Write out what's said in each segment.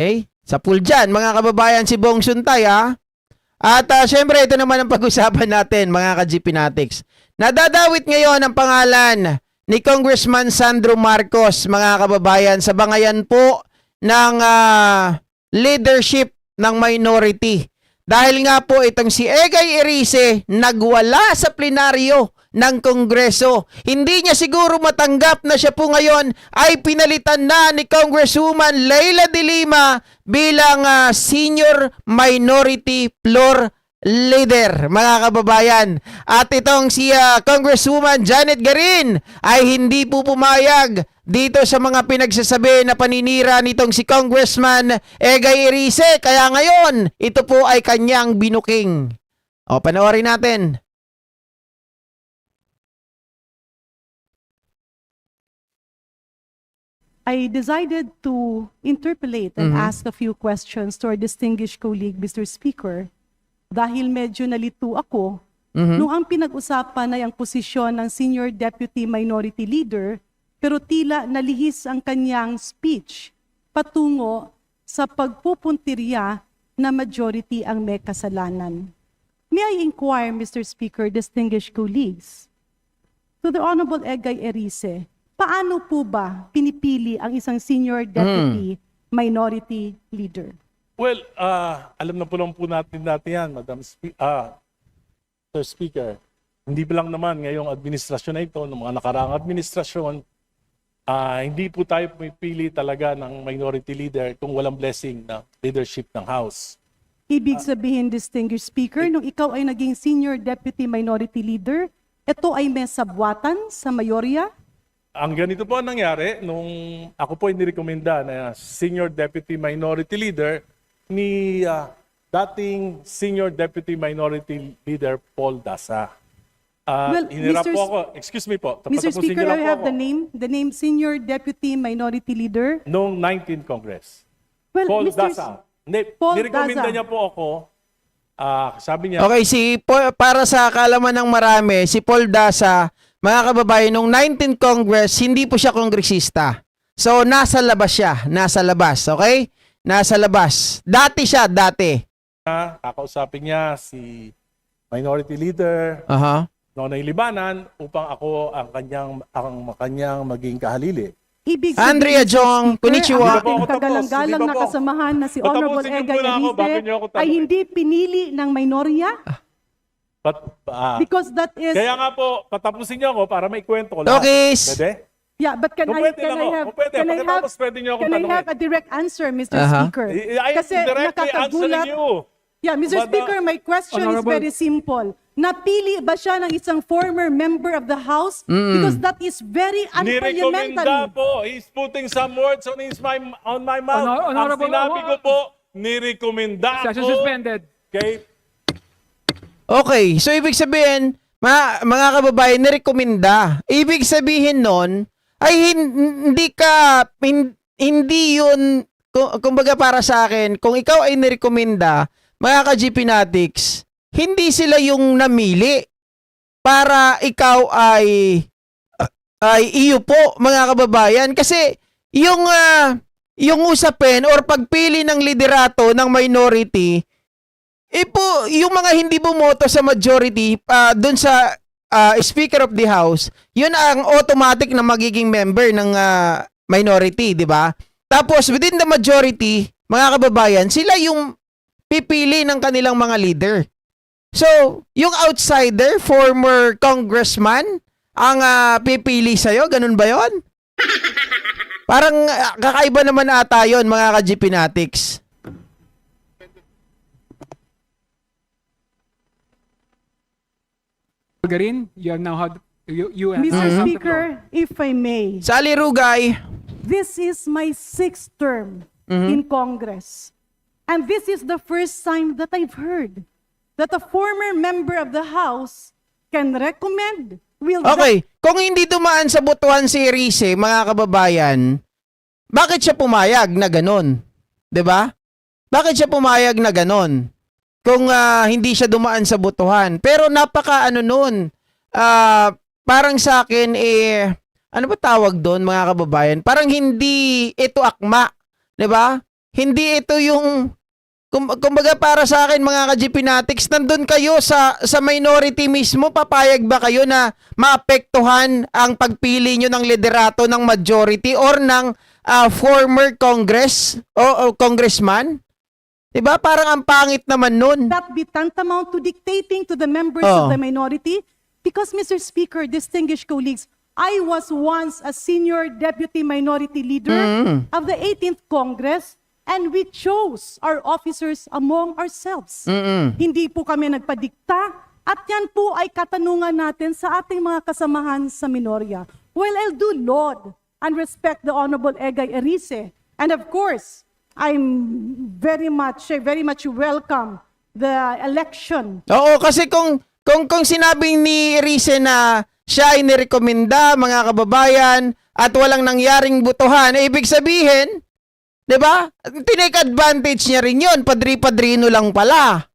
Okay? Sa pool dyan, mga kababayan, si Bong Suntay, ha? At syempre, ito naman ang pag-usapan natin, mga ka-GPnatics. Nadadawit ngayon ang pangalan ni Congressman Sandro Marcos, mga kababayan, sa bangayan po ng leadership ng minority. Dahil nga po itong si Egay Erice nagwala sa plenaryo ng Kongreso. Hindi niya siguro matanggap na siya po ngayon ay pinalitan na ni Congresswoman Leila de Lima bilang senior minority floor leader, mga kababayan. At itong si Congresswoman Janet Garin ay hindi po pumayag dito sa mga pinagsasabi na paninira nitong si Congressman Egay Erice. Kaya ngayon, ito po ay kanyang binuking. O, panoorin natin. I decided to interpolate and ask a few questions to our distinguished colleague, Mr. Speaker, dahil medyo nalito ako nung ang pinag-usapan ay ang posisyon ng Senior Deputy Minority Leader, pero tila nalihis ang kanyang speech patungo sa pagpupuntirya na majority ang may kasalanan. May I inquire, Mr. Speaker, distinguished colleagues, to the Honorable Egay Erice, paano po ba pinipili ang isang Senior Deputy Minority Leader? Well, alam na po natin yan, Sir Speaker. Hindi pa lang naman ngayong administrasyon na ito, ng mga nakaraang administrasyon, hindi po tayo pumipili talaga ng minority leader kung walang blessing ng leadership ng House. Ibig sabihin, distinguished speaker, nung ikaw ay naging Senior Deputy Minority Leader, ito ay may sabwatan sa mayorya? Ang ganito po ang nangyari, nung ako po inirekomenda na Senior Deputy Minority Leader ni dating Senior Deputy Minority Leader Paul Dasa. Well, Hinirap Mr. po ako, excuse me po, Mr. tapusin Speaker, niyo lang I po have ako. the name Senior Deputy Minority Leader. Noong 19th Congress. Well, Paul Mr. Dasa. Paul Nirekomenda Dasa. niya po ako, sabi niya, Okay, para sa kaalaman ng marami, si Paul Dasa, mga kababayan, nung 19th Congress, hindi po siya kongresista. So, nasa labas siya. Nasa labas, okay? Nasa labas. Dati siya, dati. kakausapin niya si Minority Leader, Aha. Nonay Libanan, upang ako ang kanyang maging kahalili. Ibig Andrea Mr. Jong, Speaker, konnichiwa. ang Hindi pa po ako ating tapos. kagalang-galang Hindi pa na po. kasamahan na si Patapusin Honorable niyo Egay muna ako bago niyo Erice ako ay tanungin. hindi pinili ng minorya But, because that is... kaya nga po, patapusin niyo ako para maikwento ko lahat. Okay. Pwede? Yeah, but can Kung I pwede lang ako. have Kung pwede, pagkatapos pwede niyo akong can I tanungin. have a direct answer, Mr. Aha. Speaker? I am Kasi directly answering nakakagulat. you. Yeah, Mr. But, Speaker, my question is Honorable- very simple. Napili ba siya ng isang former member of the House? Because that is very Nirekomenda unparliamentary. po. He's putting some words on my mouth. Honorable- Ang sinabi ko po, nirekomenda Session ko. suspended. Okay? Okay, so ibig sabihin, mga kababayan, nirekomenda. Ibig sabihin nun, ay hindi yun, kumbaga para sa akin, kung ikaw ay nirekomenda, mga ka-GPnatics, hindi sila yung namili para ikaw ay iyo po, mga kababayan. Kasi yung usapin or pagpili ng liderato ng minority, yung mga hindi bumoto sa majority dun sa Speaker of the House, yun ang automatic na magiging member ng minority, di ba? Tapos within the majority, mga kababayan, sila yung pipili ng kanilang mga leader. So, yung outsider, former congressman, ang pipili sa'yo, ganun ba yon? Parang kakaiba naman ata yun, mga ka-GPnatics. Garin, you have now had you and Mr. Speaker, if I may, Sally Rugay, this is my 6th term in Congress. And this is the first time that I've heard that a former member of the House can recommend, okay, kung hindi dumaan sa botohan si Erice, mga kababayan, bakit siya pumayag na ganun? 'Di ba? Bakit siya pumayag na ganun? Kung hindi siya dumaan sa botohan. Pero napaka ano nun, parang sa akin ano ba tawag doon, mga kababayan? Parang hindi ito akma, 'di ba? hindi ito yung kumbaga para sa akin mga ka-GP Natics, nandun kayo sa minority mismo, papayag ba kayo na maapektuhan ang pagpili nyo ng liderato ng majority or ng former Congress o congressman? Diba? Parang ang pangit naman nun. That be tantamount to dictating to the members Oh. of the minority? Because, Mr. Speaker, distinguished colleagues, I was once a senior deputy minority leader of the 18th Congress, and we chose our officers among ourselves. Hindi po kami nagpadikta, at yan po ay katanungan natin sa ating mga kasamahan sa minorya. Well, I'll do laud and respect the Honorable Egay Erice, and of course, I'm very much welcome the election. Oo, kasi kung sinabing ni Rize na siya ay nirekomenda, mga kababayan, at walang nangyaring butuhan, ibig sabihin, 'di ba? Tinake advantage niya rin 'yon, padri-padrino lang pala.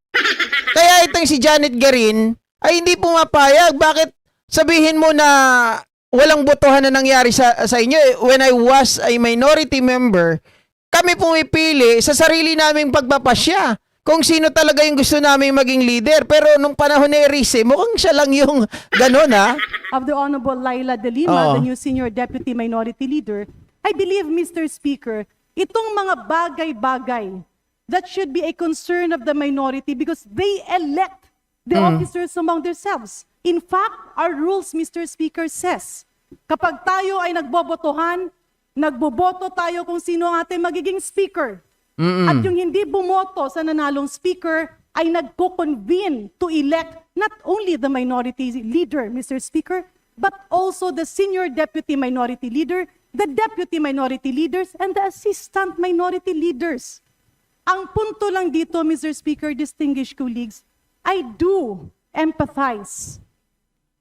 Kaya itong si Janet Garin ay hindi pumapayag. Bakit sabihin mo na walang botohan na nangyari sa inyo? When I was a minority member, kami pumipili sa sarili naming pagpapasya kung sino talaga yung gusto namin maging leader. Pero nung panahon ni Erice, mukhang siya lang yung gano'n, ha? Of the Honorable Laila De Lima, Oh. the new Senior Deputy Minority Leader, I believe, Mr. Speaker, itong mga bagay-bagay that should be a concern of the minority because they elect the officers among themselves. In fact, our rules, Mr. Speaker, says, kapag tayo ay nagbobotohan, nagboboto tayo kung sino ang ating magiging speaker. At yung hindi bumoto sa nanalong speaker ay nagko-convene to elect not only the minority leader, Mr. Speaker, but also the senior deputy minority leader, the deputy minority leaders, and the assistant minority leaders. Ang punto lang dito, Mr. Speaker, distinguished colleagues, I do empathize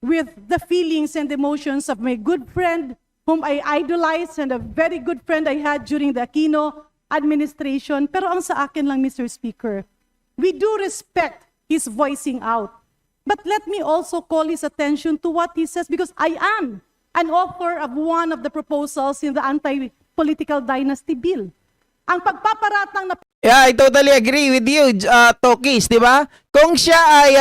with the feelings and emotions of my good friend whom I idolize and a very good friend I had during the Aquino administration. Pero ang sa akin lang, Mr. Speaker, we do respect his voicing out. But let me also call his attention to what he says because I am an author of one of the proposals in the anti-political dynasty bill. Ang pagpaparatang na Yeah, I totally agree with you, Tokis, di ba? Kung siya ay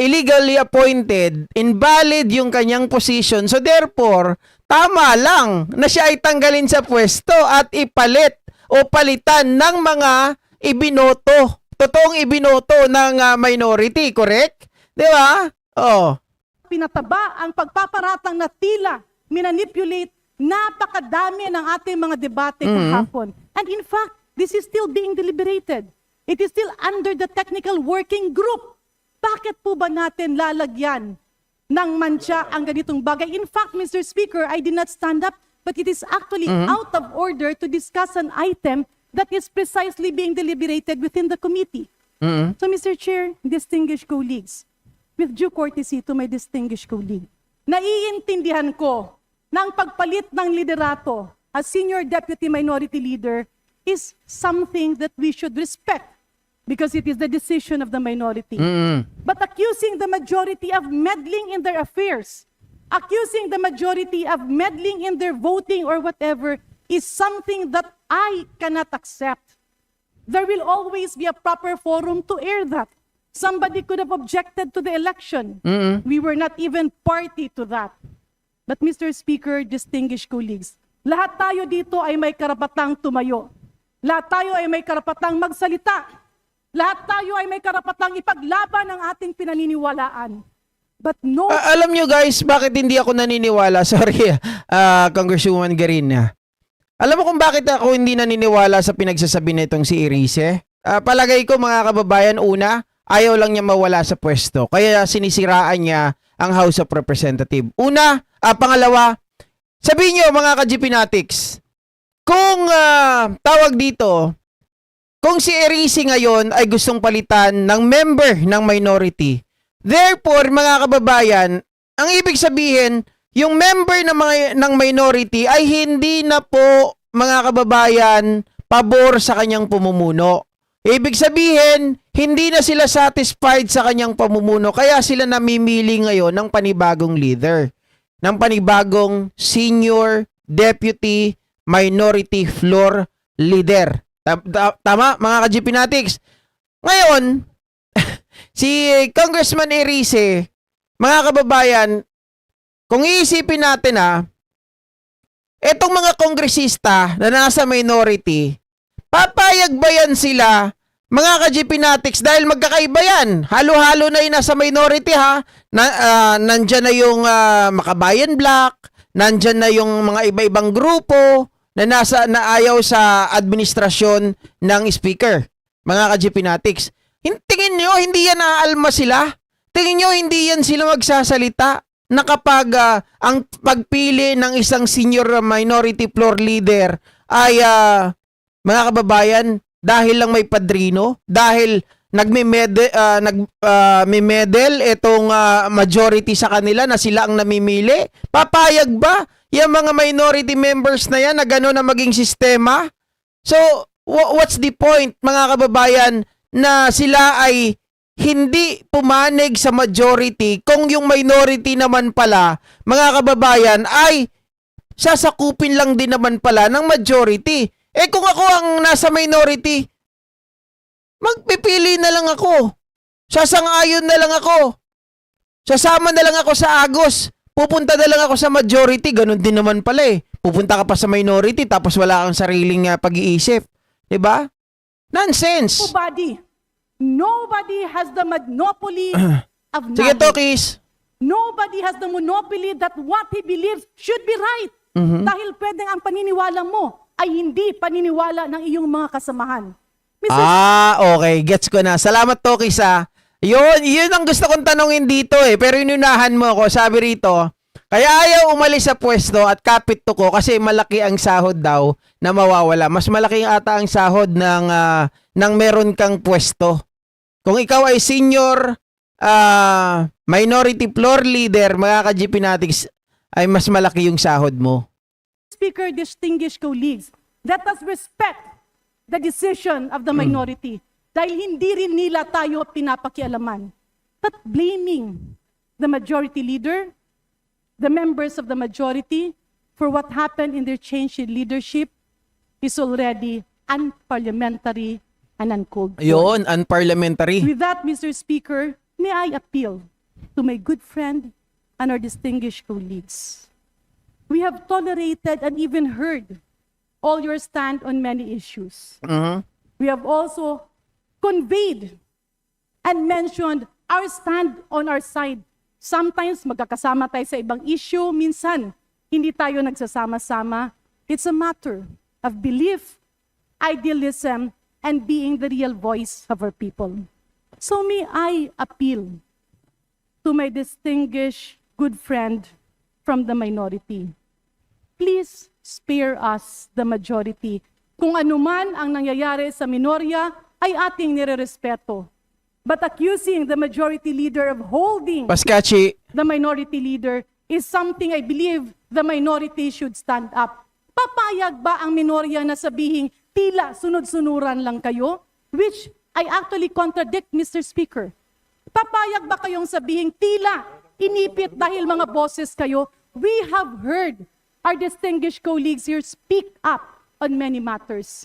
illegally appointed, invalid yung kanyang position. So therefore, tama lang na siya ay tanggalin sa pwesto at ipalit o palitan ng mga ibinoto. Totoong ibinoto ng minority, correct? Di ba? Oh. pinataba ang pagpaparatang na tila minanipulate napakadami ng ating mga debate kahapon. And in fact, this is still being deliberated. It is still under the technical working group. Bakit po ba natin lalagyan ng mantsa ang ganitong bagay? In fact, Mr. Speaker, I did not stand up, but it is actually out of order to discuss an item that is precisely being deliberated within the committee. So, Mr. Chair, distinguished colleagues, with due courtesy to my distinguished colleague, naiintindihan ko na ang pagpalit ng liderato as Senior Deputy Minority Leader is something that we should respect because it is the decision of the minority. But accusing the majority of meddling in their affairs, accusing the majority of meddling in their voting or whatever is something that I cannot accept. There will always be a proper forum to air that. Somebody could have objected to the election. We were not even party to that. But Mr. Speaker, distinguished colleagues, lahat tayo dito ay may karapatang tumayo. Lahat tayo ay may karapatang magsalita. Lahat tayo ay may karapatang ipaglaban ang ating pinaniniwalaan. But no... Alam nyo guys, bakit hindi ako naniniwala? Sorry, Congresswoman Garin. Alam mo kung bakit ako hindi naniniwala sa pinagsasabi nitong si Erice? Palagay ko mga kababayan, una, ayaw lang niya mawala sa pwesto. Kaya sinisiraan niya ang House of Representatives. Una, pangalawa, sabihin niyo mga ka-GP Natics, kung tawag dito, kung si Erice ngayon ay gustong palitan ng member ng minority, therefore mga kababayan, ang ibig sabihin, yung member ng minority ay hindi na po mga kababayan pabor sa kanyang pamumuno. Ibig sabihin, hindi na sila satisfied sa kanyang pamumuno kaya sila namimili ngayon ng panibagong leader, ng panibagong senior deputy minority floor leader. Tama, mga ka-GP Natics. Ngayon, si Congressman Erice, mga kababayan, kung iisipin natin etong mga kongresista na nasa minority, papayag ba yan sila, mga ka-GP Natics, dahil magkakaiba yan. Halo-halo na yung nasa minority nandyan na yung Makabayan Black, nandyan na yung mga iba-ibang grupo na ayaw sa administrasyon ng speaker. Mga ka-GP Natics. Tingin nyo, hindi yan aalma sila? Tingin nyo, hindi yan sila magsasalita na kapag ang pagpili ng isang senior minority floor leader ay mga kababayan, dahil lang may padrino, dahil nagme-medal itong majority sa kanila na sila ang namimili, papayag ba yung mga minority members na yan na gano'n na maging sistema? So, what's the point, mga kababayan, na sila ay hindi pumanig sa majority kung yung minority naman pala, mga kababayan, ay sasakupin lang din naman pala ng majority. Kung ako ang nasa minority, magpipili na lang ako. Sasang-ayon na lang ako. Sasama na lang ako sa Agos. Pupunta na lang ako sa majority. Ganon din naman pala Pupunta ka pa sa minority tapos wala kang sariling pag-iisip. Diba? Nonsense. Nobody has the monopoly of knowledge. Sige, Tokis. Nobody has the monopoly that what he believes should be right. Dahil pwedeng ang paniniwala mo ay hindi paniniwala ng iyong mga kasamahan. Okay. Gets ko na. Salamat, Tokis, Yun ang gusto kong tanongin dito Pero inunahan mo ako. Sabi rito, kaya ayaw umalis sa pwesto at kapit to ko kasi malaki ang sahod daw na mawawala. Mas malaki ata ang sahod ng meron kang pwesto. Kung ikaw ay senior minority floor leader, mga ka-GP Natics, ay mas malaki yung sahod mo. Speaker, distinguished colleagues, let us respect the decision of the minority dahil hindi rin nila tayo pinapakialaman. But blaming the majority leader, the members of the majority, for what happened in their change in leadership is already unparliamentary and uncalled for. Yun, unparliamentary. With that, Mr. Speaker, may I appeal to my good friend and our distinguished colleagues. We have tolerated and even heard all your stand on many issues. We have also conveyed and mentioned our stand on our side. Sometimes magkakasama tayo sa ibang issue, minsan hindi tayo nagsasama-sama. It's a matter of belief, idealism, and being the real voice of our people. So may I appeal to my distinguished good friend from the minority. Please spare us, the majority. Kung anuman ang nangyayari sa minorya, ay ating nirerespeto. But accusing the majority leader of holding Paskachi. the minority leader is something I believe the minority should stand up. Papayag ba ang minorya na sabihing tila sunod-sunuran lang kayo? Which I actually contradict, Mr. Speaker. Papayag ba kayong sabihing tila inipit dahil mga boses kayo? We have heard our distinguished colleagues here speak up on many matters.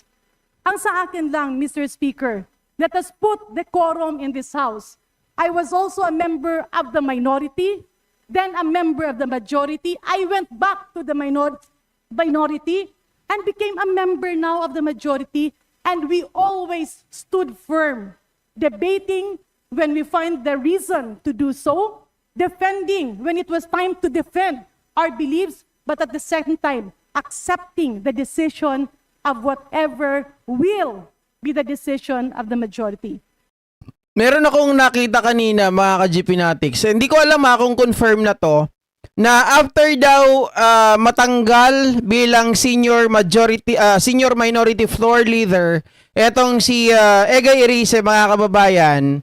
Ang sa akin lang, Mr. Speaker, let us put decorum in this House. I was also a member of the minority, then a member of the majority. I went back to the minority and became a member now of the majority, and we always stood firm, debating when we find the reason to do so, defending when it was time to defend our beliefs, but at the same time, accepting the decision of whatever will be the decision of the majority. Meron akong nakita kanina, mga ka-GP Natics. Hindi ko alam kung confirm na to, na after daw matanggal bilang senior minority floor leader, etong si Egay Erice, mga kababayan,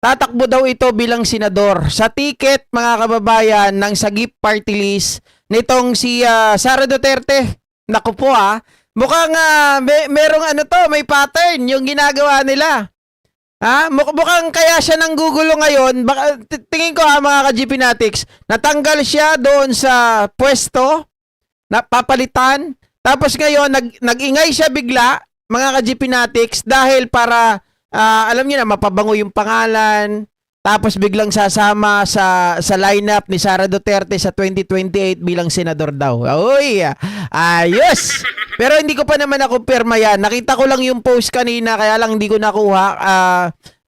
tatakbo daw ito bilang senador sa ticket, mga kababayan, ng Sagip Party List nitong si Sara Duterte. Naku po mukhang merong may pattern yung ginagawa nila. Mukhang kaya siya nang gugulo ngayon. Baka, tingin ko mga ka-GP Natics, natanggal siya doon sa pwesto, napapalitan, Tapos ngayon, nag-ingay siya bigla, mga ka-GP Natics, dahil para, alam niyo na, mapabango yung pangalan, tapos biglang sasama sa lineup ni Sara Duterte sa 2028 bilang senador daw. Uy, ayos! Pero hindi ko pa naman nakumpirma yan. Nakita ko lang yung post kanina, kaya lang hindi ko nakuha.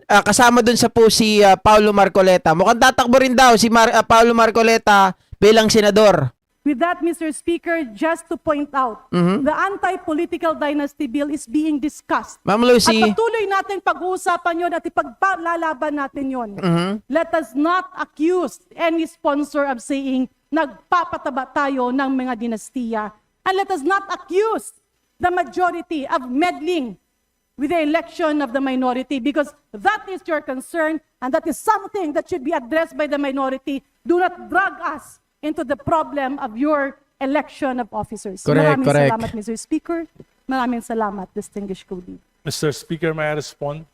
Kasama dun sa post si Paulo Marcoleta. Mukhang tatakbo rin daw si Paulo Marcoleta bilang senador. With that, Mr. Speaker, just to point out, the anti-political dynasty bill is being discussed. Ma'am At Lucy, patuloy natin pag-uusapan yun at ipaglalaban natin yun. Let us not accuse any sponsor of saying nagpapataba tayo ng mga dinastiya. And let us not accuse the majority of meddling with the election of the minority, because that is your concern and that is something that should be addressed by the minority. Do not drag us into the problem of your election of officers. Correct, Maraming correct. salamat, Mr. Speaker. Maraming salamat, distinguished colleague. Mr. Speaker, may I respond?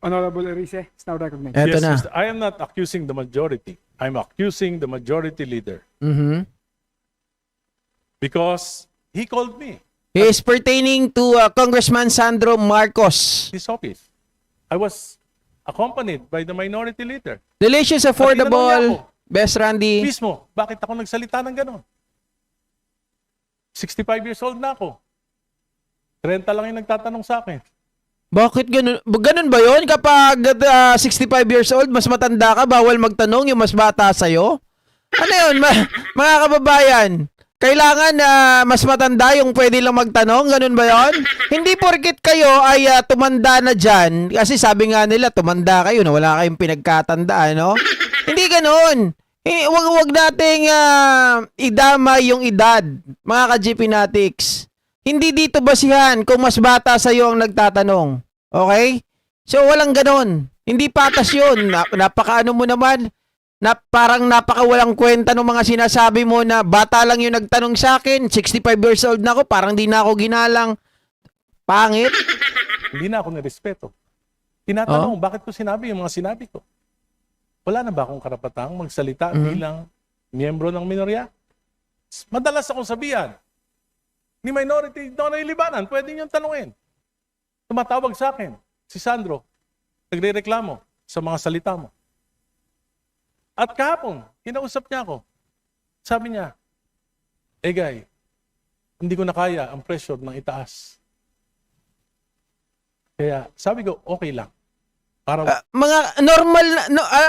Honorable Erice is now recognized. Eto na. I am not accusing the majority. I'm accusing the majority leader because he called me, he is pertaining to Congressman Sandro Marcos. his office. I was accompanied by the minority leader. Delicious, tinanong niya affordable, ako. Best Randy. Mismo, bakit ako nagsalita ng gano'n? 65 years old na ako. 30 lang yung nagtatanong sa akin. Bakit ganun? Ganun ba yun? Kapag 65 years old, mas matanda ka, bawal magtanong yung mas bata sa'yo? Ano yun, mga kababayan? Kailangan na mas matanda yung pwede lang magtanong? Ganun ba yun? Hindi porkit kayo ay tumanda na dyan, kasi sabi nga nila, tumanda kayo na wala kayong pinagkatandaan, no? Hindi ganun. Wag nating idama yung edad, mga ka-GP Natics. Hindi dito basihan kung mas bata sa'yo ang nagtatanong. Okay? So, walang ganon. Hindi patas yun. Napakaano mo naman, parang napakawalang kwenta ng mga sinasabi mo na bata lang yung nagtanong sa akin, 65 years old na ako, parang di na ako ginalang. Pangit. Hindi na ako nirespeto. Tinatanong, bakit ko sinabi yung mga sinabi ko? Wala na ba akong karapatang magsalita bilang miyembro ng minorya? Madalas akong sabihan, ni minority, Nonoy Libanan, pwede niyong tanungin. Tumatawag sa akin, si Sandro, nagre-reklamo sa mga salita mo. At kahapon, kinausap niya ako. Sabi niya, Egay, hindi ko na kaya ang pressure ng itaas. Kaya sabi ko, okay lang. Para Mga normal,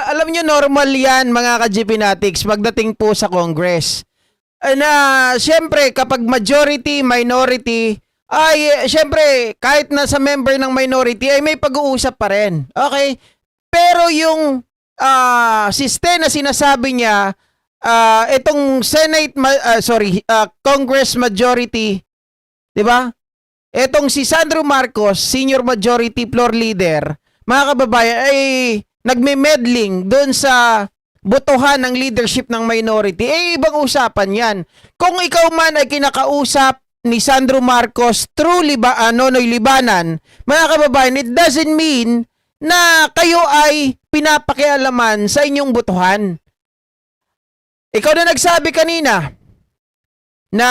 alam nyo normal yan mga ka-GP Natics pagdating po sa Congress. Na syempre kapag majority, minority, ay syempre kahit na sa member ng minority ay may pag-uusap pa rin. Okay? Pero yung na sinasabi niya, itong Congress majority, 'di ba? Etong si Sandro Marcos, senior majority floor leader, mga kababayan, ay nagme-meddling doon sa botohan ng leadership ng minority. Ibang usapan yan. Kung ikaw man ay kinakausap ni Sandro Marcos through Nonoy Libanan, mga kababayan, it doesn't mean na kayo ay pinapakialaman sa inyong botohan. Ikaw na nagsabi kanina na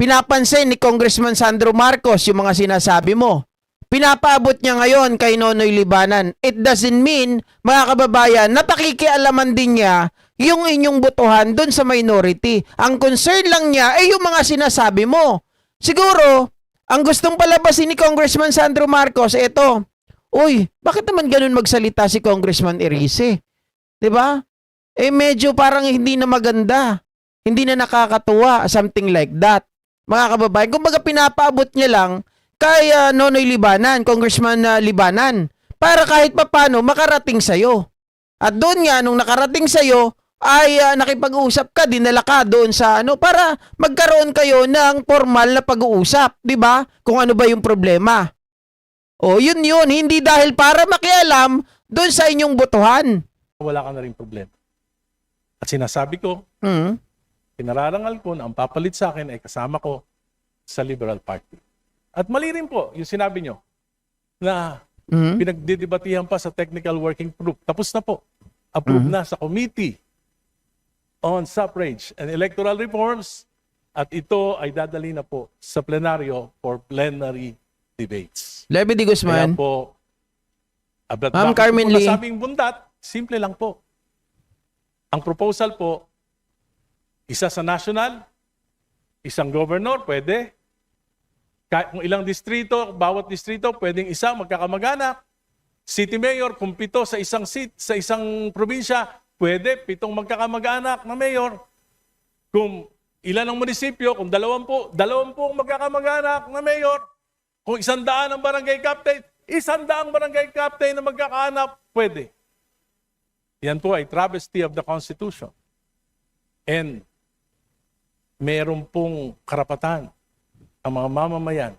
pinapansin ni Congressman Sandro Marcos yung mga sinasabi mo. Pinapaabot niya ngayon kay Nonoy Libanan. It doesn't mean, mga kababayan, na pakikialaman din niya yung inyong botohan dun sa minority. Ang concern lang niya ay yung mga sinasabi mo. Siguro, ang gustong palabasin ni Congressman Sandro Marcos, ito, uy, bakit naman ganun magsalita si Congressman Erice? 'Di ba? Medyo parang hindi na maganda. Hindi na nakakatuwa, something like that. Mga kababayan, kumbaga pinapaabot niya lang kay Nonoy Libanan, Congressman Libanan, para kahit papano makarating sa'yo. At doon nga, nung nakarating sa'yo, ay nakipag-usap ka, dinala ka doon sa para magkaroon kayo ng formal na pag-uusap, di ba? Kung ano ba yung problema. O, yun, hindi dahil para makialam doon sa inyong botohan. wala ka na rin problema. At sinasabi ko, pinararangal ko na ang papalit sa akin ay kasama ko sa Liberal Party. At mali rin po yung sinabi nyo na pinagdidebatihan pa sa technical working group. Tapos na po. Approved na sa Committee on Suffrage and Electoral Reforms at ito ay dadali na po sa plenaryo for plenary debates. Levy de Kaya Guzman. po, Ma'am Carmen Lee. Sabing bundat, simple lang po. Ang proposal po, isa sa national, isang governor, pwede. Kung ilang distrito, bawat distrito, pwedeng isa magkakamag-anak. City mayor, kung 7 sa isang seat, sa isang probinsya, pwede 7 magkakamag-anak na mayor. Kung ilan ang munisipyo, kung 20 magkakamag-anak na mayor. Kung 100 ang barangay captain, 100 barangay captain na magkakaanak, pwede. Yan po ay travesty of the Constitution. And meron pong karapatan ang mga mamamayan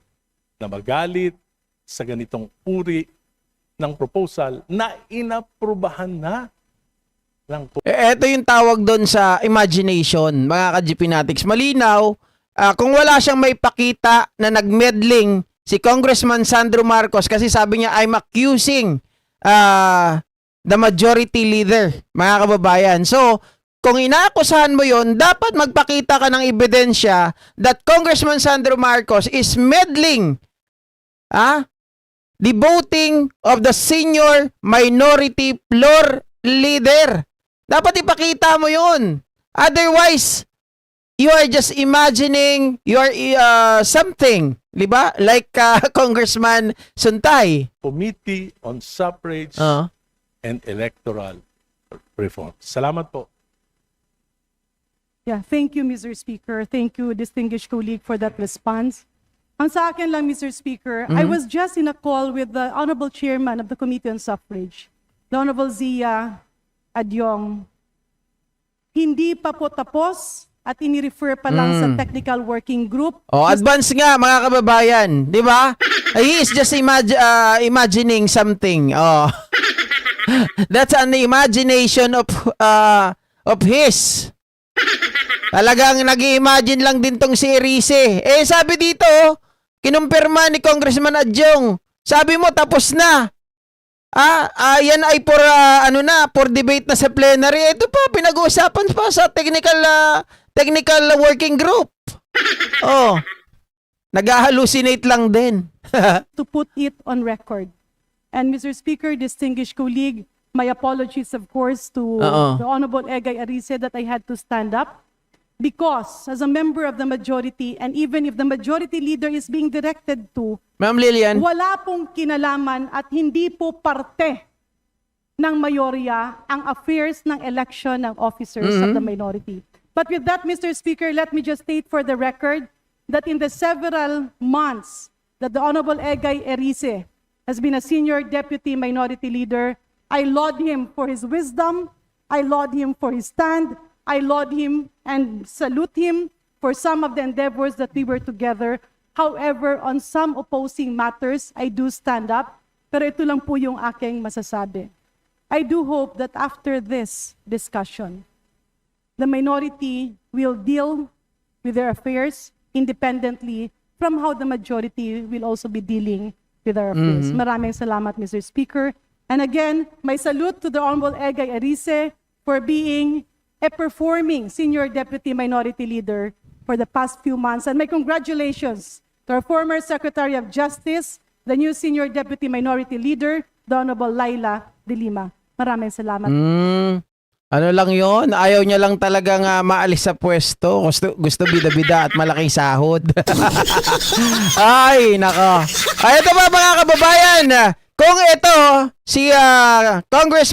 na magalit sa ganitong uri ng proposal na inaprubahan na lang po. Ito yung tawag doon sa imagination, mga ka-GPnatics. Malinaw, kung wala siyang may pakita na nagmeddling si Congressman Sandro Marcos, kasi sabi niya, I'm accusing the majority leader, mga kababayan. So, kung inaakusahan mo yon, dapat magpakita ka ng ebidensya that Congressman Sandro Marcos is meddling the voting of the senior minority floor leader. Dapat ipakita mo yun. Otherwise, you are just imagining you are something, di ba? Like Congressman Suntay. Committee on Suffrage and Electoral Reform. Salamat po. Yeah, thank you, Mr. Speaker. Thank you, distinguished colleague, for that response. Ang sa akin lang, Mr. Speaker, I was just in a call with the Honorable Chairman of the Committee on Suffrage, the Honorable Zia Adyong. Hindi pa po tapos at ini-refer pa lang sa technical working group. Oh, advance nga, mga kababayan. Di ba? He is just imagining something. Oh. That's an imagination of his. Talagang nag-i-imagine lang din tong si Erice. Sabi dito, kinumpirma ni Congressman Adyong. Sabi mo, tapos na. Yan ay for debate na sa plenary. Ito pa, pinag-uusapan pa sa technical working group. Oh, nag-hallucinate lang din. To put it on record. And Mr. Speaker, distinguished colleague, my apologies, of course, to the Honorable Egay Arice that I had to stand up. Because as a member of the majority, and even if the majority leader is being directed to, Ma'am Lilian. wala pong kinalaman at hindi po parte ng mayorya ang affairs ng election ng officers of the minority. But with that, Mr. Speaker, let me just state for the record that in the several months that the Honorable Egay Erice has been a senior deputy minority leader, I laud him for his wisdom, I laud him for his stand, I laud him and salute him for some of the endeavors that we were together. However, on some opposing matters, I do stand up. Pero ito lang po yung aking masasabi. I do hope that after this discussion, the minority will deal with their affairs independently from how the majority will also be dealing with our affairs. Maraming salamat, Mr. Speaker. And again, my salute to the Honorable Egay Arice for being a performing senior deputy minority leader for the past few months. And my congratulations to our former Secretary of Justice, the new senior deputy minority leader, the Honorable Laila de Lima. Maraming salamat. Ano lang yon? Ayaw niya lang talagang maalis sa pwesto. Gusto bida-bida at malaking sahod. Ay, nako. Ay, ito ba mga kababayan? Kung ito, si Congressman